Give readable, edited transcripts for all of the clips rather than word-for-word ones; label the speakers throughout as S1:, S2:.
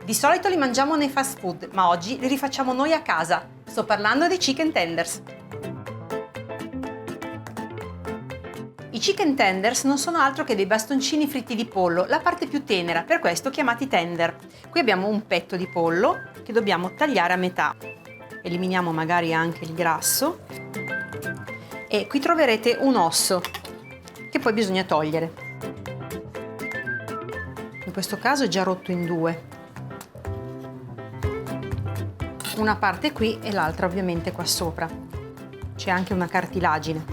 S1: Di solito li mangiamo nei fast food, ma oggi li rifacciamo noi a casa. Sto parlando dei chicken tenders. I chicken tenders non sono altro che dei bastoncini fritti di pollo, la parte più tenera, per questo chiamati tender. Qui abbiamo un petto di pollo che dobbiamo tagliare a metà. Eliminiamo magari anche il grasso. E qui troverete un osso che poi bisogna togliere. In questo caso è già rotto in due. Una parte qui e l'altra ovviamente qua sopra. C'è anche una cartilagine.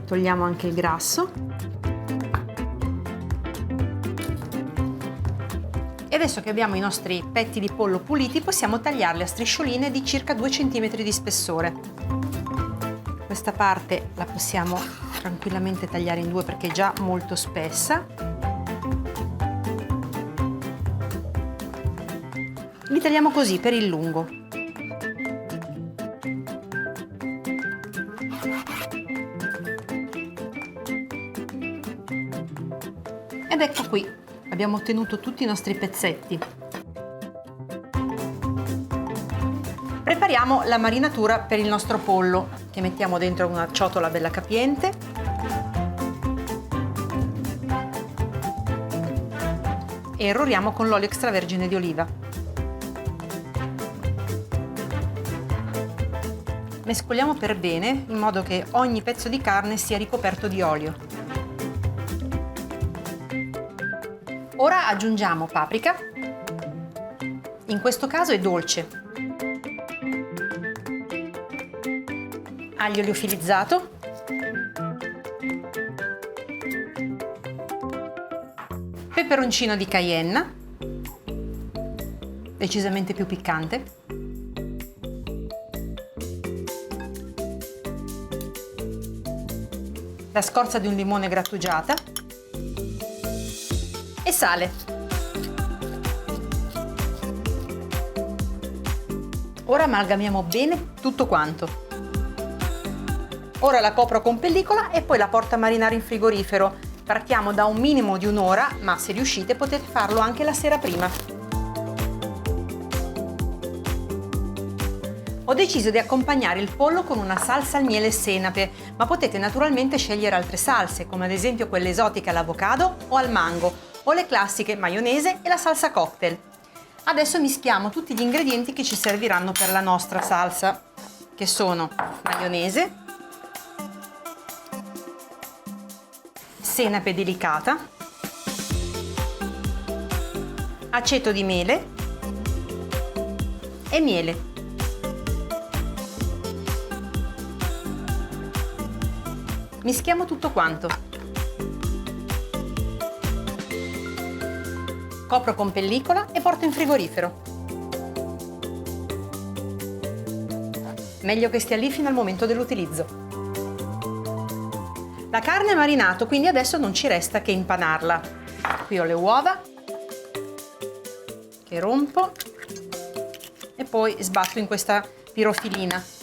S1: Togliamo anche il grasso. E adesso che abbiamo i nostri petti di pollo puliti, possiamo tagliarli a striscioline di circa 2 cm di spessore. Questa parte la possiamo tranquillamente tagliare in due perché è già molto spessa. Li tagliamo così per il lungo. Ed ecco qui, abbiamo ottenuto tutti i nostri pezzetti. Prepariamo la marinatura per il nostro pollo, che mettiamo dentro una ciotola bella capiente. E irroriamo con l'olio extravergine di oliva. Mescoliamo per bene in modo che ogni pezzo di carne sia ricoperto di olio. Ora aggiungiamo paprika, in questo caso è dolce, aglio liofilizzato, peperoncino di cayenne, decisamente più piccante, la scorza di un limone grattugiata e sale. Ora amalgamiamo bene tutto quanto. Ora la copro con pellicola e poi la porto a marinare in frigorifero. Partiamo da un minimo di un'ora, ma se riuscite potete farlo anche la sera prima. Ho deciso di accompagnare il pollo con una salsa al miele e senape, ma potete naturalmente scegliere altre salse, come ad esempio quelle esotiche all'avocado o al mango, o le classiche maionese e la salsa cocktail. Adesso mischiamo tutti gli ingredienti che ci serviranno per la nostra salsa, che sono maionese, senape delicata, aceto di mele e miele. Mischiamo tutto quanto. Copro con pellicola e porto in frigorifero. Meglio che stia lì fino al momento dell'utilizzo. La carne è marinato, quindi adesso non ci resta che impanarla. Qui ho le uova che rompo e poi sbatto in questa pirofilina.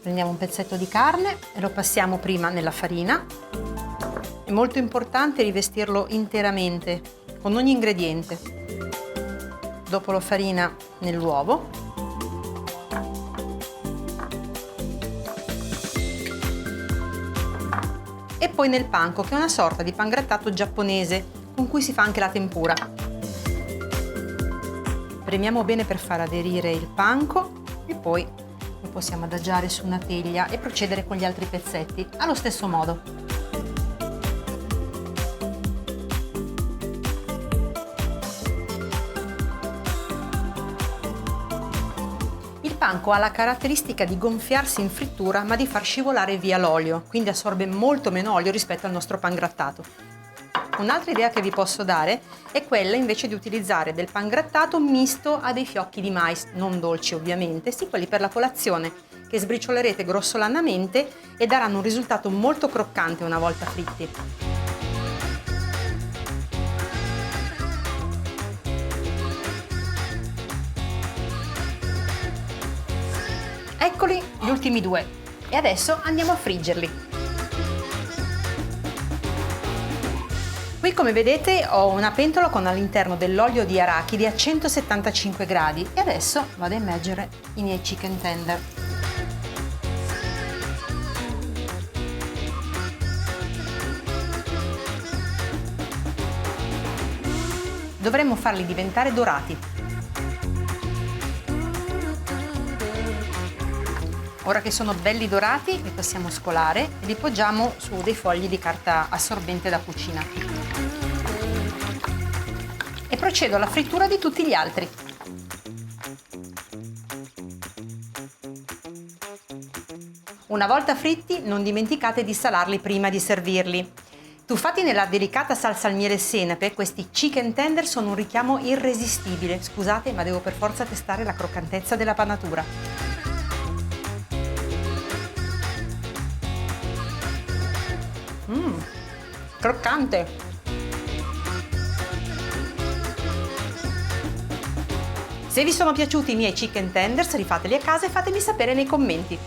S1: Prendiamo un pezzetto di carne e lo passiamo prima nella farina. È molto importante rivestirlo interamente con ogni ingrediente. Dopo la farina nell'uovo. E poi nel panko, che è una sorta di pangrattato giapponese con cui si fa anche la tempura. Premiamo bene per far aderire il panko e poi lo possiamo adagiare su una teglia e procedere con gli altri pezzetti allo stesso modo. Il panko ha la caratteristica di gonfiarsi in frittura ma di far scivolare via l'olio, quindi assorbe molto meno olio rispetto al nostro pangrattato. Un'altra idea che vi posso dare è quella invece di utilizzare del pangrattato misto a dei fiocchi di mais, non dolci ovviamente, sì quelli per la colazione, che sbriciolerete grossolanamente e daranno un risultato molto croccante una volta fritti. Eccoli gli ultimi due e adesso andiamo a friggerli. Qui come vedete ho una pentola con all'interno dell'olio di arachidi a 175 gradi e adesso vado a immergere i miei chicken tender. Dovremmo farli diventare dorati. Ora che sono belli dorati li possiamo scolare e li poggiamo su dei fogli di carta assorbente da cucina. E procedo alla frittura di tutti gli altri. Una volta fritti non dimenticate di salarli prima di servirli. Tuffati nella delicata salsa al miele e senape, questi chicken tender sono un richiamo irresistibile. Scusate, ma devo per forza testare la croccantezza della panatura. Croccante! Se vi sono piaciuti i miei chicken tenders, rifateli a casa e fatemi sapere nei commenti.